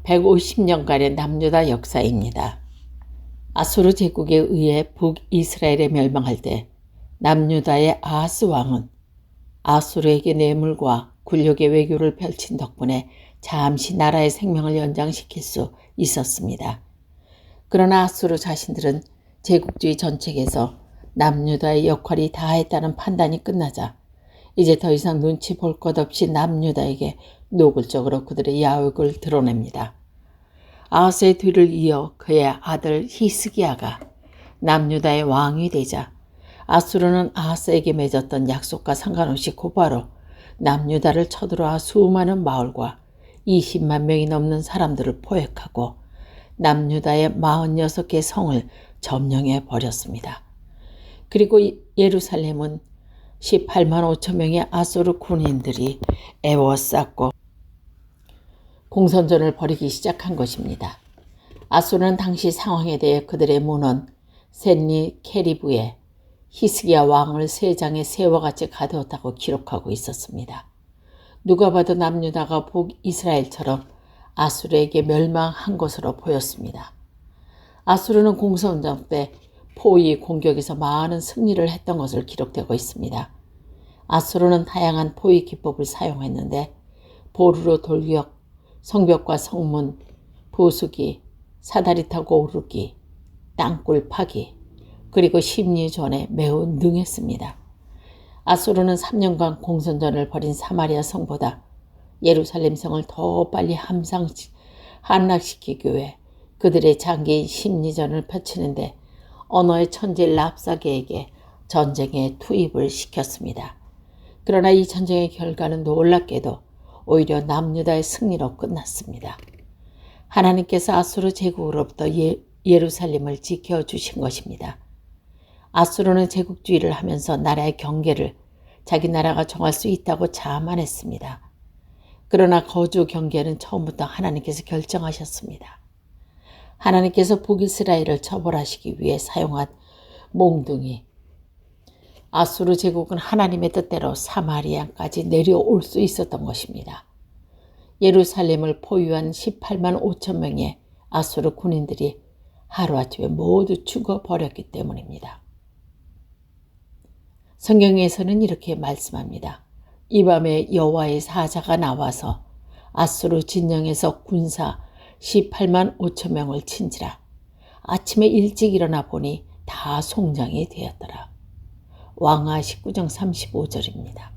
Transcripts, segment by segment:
150년간의 남유다 역사입니다. 아수르 제국에 의해 북이스라엘에 멸망할 때 남유다의 아하스 왕은 아수르에게 뇌물과 굴욕의 외교를 펼친 덕분에 잠시 나라의 생명을 연장시킬 수 있었습니다. 그러나 아수르 자신들은 제국주의 정책에서 남유다의 역할이 다했다는 판단이 끝나자 이제 더 이상 눈치 볼 것 없이 남유다에게 노골적으로 그들의 야욕을 드러냅니다. 아하스의 뒤를 이어 그의 아들 히스기야가 남유다의 왕이 되자 아수르는 아하스에게 맺었던 약속과 상관없이 곧바로 남유다를 쳐들어와 수많은 마을과 20만 명이 넘는 사람들을 포획하고 남유다의 46개 성을 점령해 버렸습니다. 그리고 예루살렘은 18만 5천 명의 아수르 군인들이 에워쌌고 공선전을 벌이기 시작한 것입니다. 아수르는 당시 상황에 대해 그들의 문헌 센니케리브에 히스기야 왕을 세 장의 새와 같이 가두었다고 기록하고 있었습니다. 누가 봐도 남유다가 북이스라엘처럼 아수르에게 멸망한 것으로 보였습니다. 아수르는 공선전 때 포위 공격에서 많은 승리를 했던 것을 기록되고 있습니다. 아수르는 다양한 포위 기법을 사용했는데 보루로 돌격, 성벽과 성문, 부수기, 사다리 타고 오르기, 땅굴 파기, 그리고 심리전에 매우 능했습니다. 아수르는 3년간 공선전을 벌인 사마리아 성보다 예루살렘 성을 더 빨리 함락시키기 위해 그들의 장기인 심리전을 펼치는데 언어의 천재 랍사게에게 전쟁에 투입을 시켰습니다. 그러나 이 전쟁의 결과는 놀랍게도 오히려 남유다의 승리로 끝났습니다. 하나님께서 아수르 제국으로부터 예루살렘을 지켜주신 것입니다. 아수르는 제국주의를 하면서 나라의 경계를 자기 나라가 정할 수 있다고 자만했습니다. 그러나 거주 경계는 처음부터 하나님께서 결정하셨습니다. 하나님께서 북이스라엘을 처벌하시기 위해 사용한 몽둥이. 아수르 제국은 하나님의 뜻대로 사마리아까지 내려올 수 있었던 것입니다. 예루살렘을 포위한 18만 5천 명의 아수르 군인들이 하루아침에 모두 죽어버렸기 때문입니다. 성경에서는 이렇게 말씀합니다. 이 밤에 여호와의 사자가 나와서 아수르 진영에서 군사 18만 5천 명을 친지라. 아침에 일찍 일어나 보니 다 송장이 되었더라. 왕하 19장 35절입니다.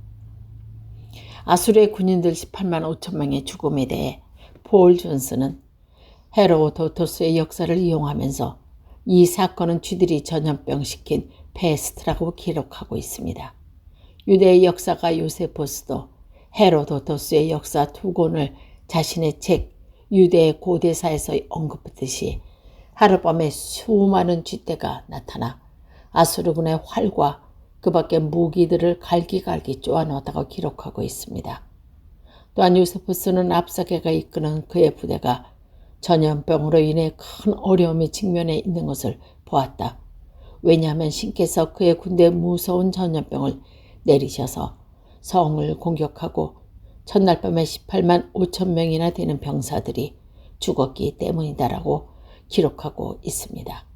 아수르의 군인들 18만 5천 명의 죽음에 대해 폴 존스는 헤로도토스의 역사를 이용하면서 이 사건은 쥐들이 전염병시킨 페스트라고 기록하고 있습니다. 유대의 역사가 요세포스도 헤로도토스의 역사 두 권을 자신의 책 유대의 고대사에서 언급했듯이 하룻밤에 수많은 쥐떼가 나타나 아수르군의 활과 그 밖의 무기들을 갈기갈기 쪼아넣었다고 기록하고 있습니다. 또한 요세포스는 랍사게가 이끄는 그의 부대가 전염병으로 인해 큰 어려움에 직면해 있는 것을 보았다. 왜냐하면 신께서 그의 군대에 무서운 전염병을 내리셔서 성을 공격하고 첫날 밤에 18만 5천 명이나 되는 병사들이 죽었기 때문이다라고 기록하고 있습니다.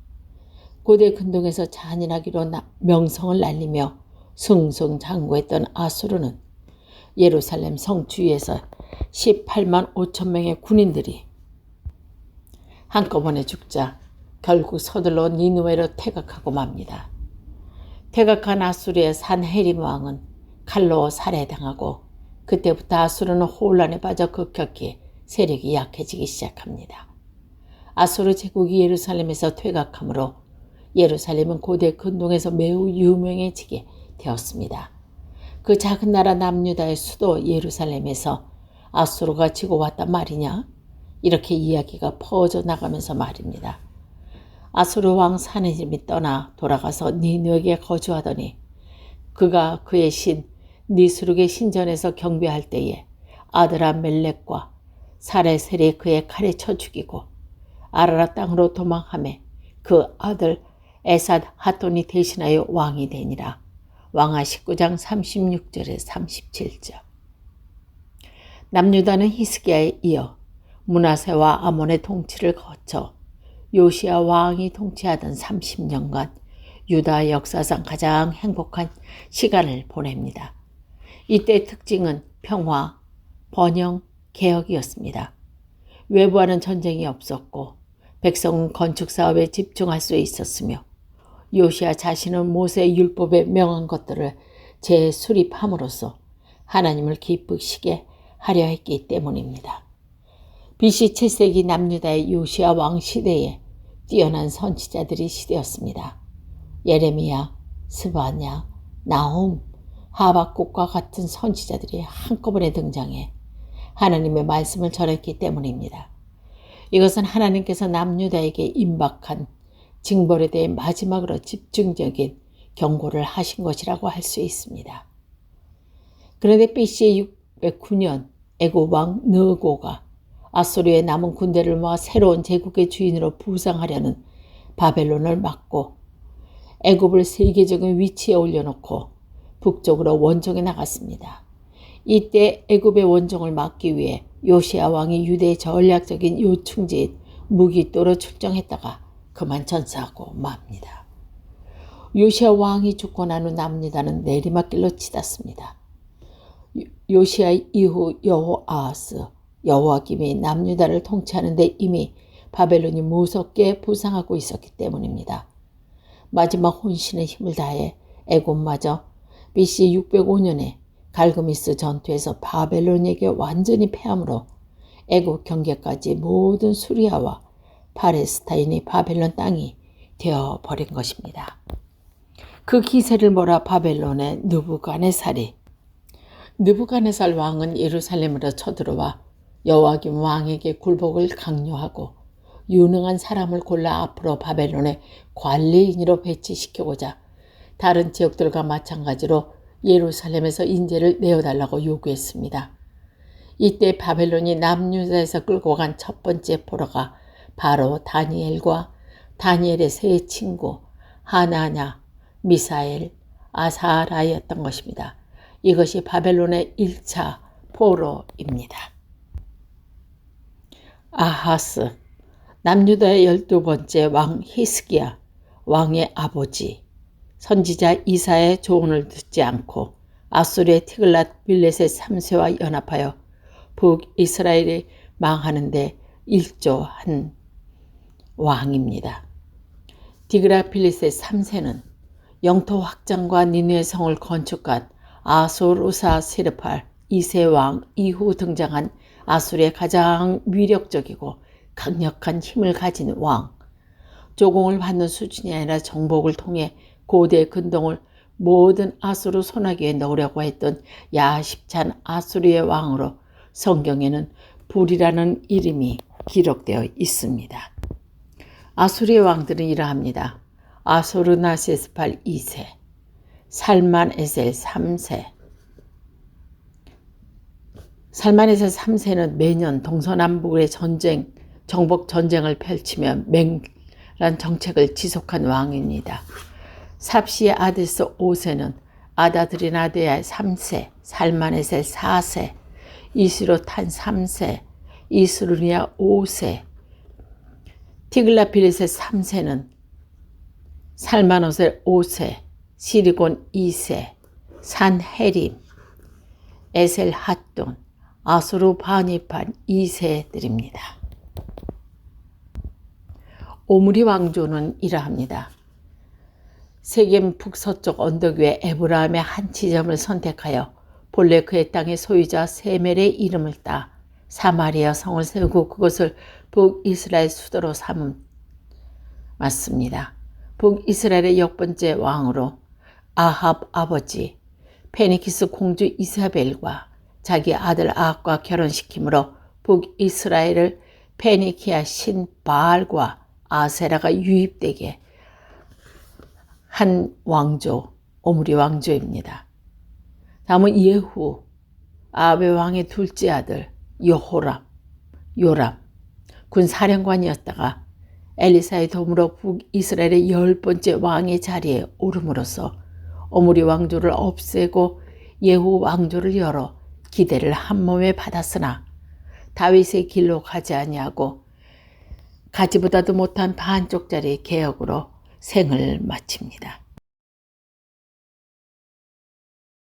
고대 근동에서 잔인하기로 명성을 날리며 승승장구했던 아수르는 예루살렘 성 주위에서 18만 5천 명의 군인들이 한꺼번에 죽자 결국 서둘러 니느웨로 퇴각하고 맙니다. 퇴각한 아수르의 산헤립 왕은 칼로 살해당하고 그때부터 아수르는 혼란에 빠져 급격히 세력이 약해지기 시작합니다. 아수르 제국이 예루살렘에서 퇴각하므로 예루살렘은 고대 근동에서 매우 유명해지게 되었습니다. 그 작은 나라 남유다의 수도 예루살렘에서 아수르가 지고 왔단 말이냐? 이렇게 이야기가 퍼져나가면서 말입니다. 아수르 왕 산헤립이 떠나 돌아가서 니느웨에 거주하더니 그가 그의 신 니스룩의 신전에서 경배할 때에 아드라멜렉과 사레셀이 그의 칼에 쳐 죽이고 아라라 땅으로 도망하매 그 아들 에삿 하돈이 대신하여 왕이 되니라. 왕하 19장 36절에 37절. 남유다는 히스기야에 이어 므낫세와 아몬의 통치를 거쳐 요시야 왕이 통치하던 30년간 유다 역사상 가장 행복한 시간을 보냅니다. 이때 특징은 평화, 번영, 개혁이었습니다. 외부와는 전쟁이 없었고 백성은 건축 사업에 집중할 수 있었으며 요시야 자신은 모세의 율법에 명한 것들을 재수립함으로써 하나님을 기쁘시게 하려 했기 때문입니다. BC 7세기 남유다의 요시야 왕 시대에 뛰어난 선지자들이 시대였습니다. 예레미야, 스바냐, 나훔, 하박국과 같은 선지자들이 한꺼번에 등장해 하나님의 말씀을 전했기 때문입니다. 이것은 하나님께서 남유다에게 임박한 징벌에 대해 마지막으로 집중적인 경고를 하신 것이라고 할 수 있습니다. 그런데 BC 609년 애굽 왕 느고가 아수르의 남은 군대를 모아 새로운 제국의 주인으로 부상하려는 바벨론을 막고 애굽을 세계적인 위치에 올려놓고 북쪽으로 원정에 나갔습니다. 이때 애굽의 원정을 막기 위해 요시야 왕이 유대의 전략적인 요충지인 무기또로 출정했다가 그만 전사하고 맙니다. 요시야 왕이 죽고 난 후 남유다는 내리막길로 치닫습니다. 요시야 이후 여호아하스, 여호아김이 남유다를 통치하는데 이미 바벨론이 무섭게 부상하고 있었기 때문입니다. 마지막 혼신의 힘을 다해 애굽마저 BC 605년에 갈그미스 전투에서 바벨론에게 완전히 패함으로 애굽 경계까지 모든 수리아와 팔레스타인이 바벨론 땅이 되어버린 것입니다. 그 기세를 몰아 바벨론의 느부갓네살이 느부갓네살 왕은 예루살렘으로 쳐들어와 여호와김 왕에게 굴복을 강요하고 유능한 사람을 골라 앞으로 바벨론의 관리인으로 배치시키고자 다른 지역들과 마찬가지로 예루살렘에서 인재를 내어달라고 요구했습니다. 이때 바벨론이 남유다에서 끌고 간 첫 번째 포로가 바로 다니엘과 다니엘의 세 친구 하나냐, 미사엘, 아사라였던 것입니다. 이것이 바벨론의 1차 포로입니다. 아하스, 남유다의 12번째 왕 히스기야, 왕의 아버지, 선지자 이사의 조언을 듣지 않고 아수르의 티글랏 빌레셋 3세와 연합하여 북이스라엘이 망하는데 일조한 왕입니다. 디그라필레셋 3세는 영토 확장과 니느웨 성을 건축한 아소르사 세르팔 2세 왕 이후 등장한 아수르의 가장 위력적이고 강력한 힘을 가진 왕, 조공을 받는 수준이 아니라 정복을 통해 고대 근동을 모든 아수르 손아귀에 넣으려고 했던 야십찬 아수르의 왕으로 성경에는 불이라는 이름이 기록되어 있습니다. 아수르의 왕들은 이러합니다. 아소르나세스팔 2세, 살만에셀 3세. 살만에셀 3세는 매년 동서남북의 정복 전쟁을 펼치며 맹란 정책을 지속한 왕입니다. 삽시 아데스 5세는 아다드리나데아 3세, 살만에셀 4세, 이스로탄 3세, 이스루니아 5세, 티글라필레셋 3세는 살마노셀 5세, 시리곤 2세, 산헤림, 에셀 핫돈, 아수르바니판 2세들입니다. 오므리 왕조는 이러합니다. 세겜 북서쪽 언덕 위에 에브라임의 한 지점을 선택하여 본래 그의 땅의 소유자 세멜의 이름을 따 사마리아 성을 세우고 그것을 북이스라엘 수도로 삼았습니다. 북이스라엘의 역번째 왕으로 아합 아버지 페니키스 공주 이사벨과 자기 아들 아합과 결혼시키므로 북이스라엘을 페니키아 신 바알과 아세라가 유입되게 한 왕조, 오므리 왕조입니다. 다음은 예후, 아합의 왕의 둘째 아들 요람, 군사령관이었다가 엘리사의 도움으로 북이스라엘의 10번째 왕의 자리에 오름으로써 오므리 왕조를 없애고 예후 왕조를 열어 기대를 한 몸에 받았으나 다윗의 길로 가지 아니하고 가지보다도 못한 반쪽짜리 개혁으로 생을 마칩니다.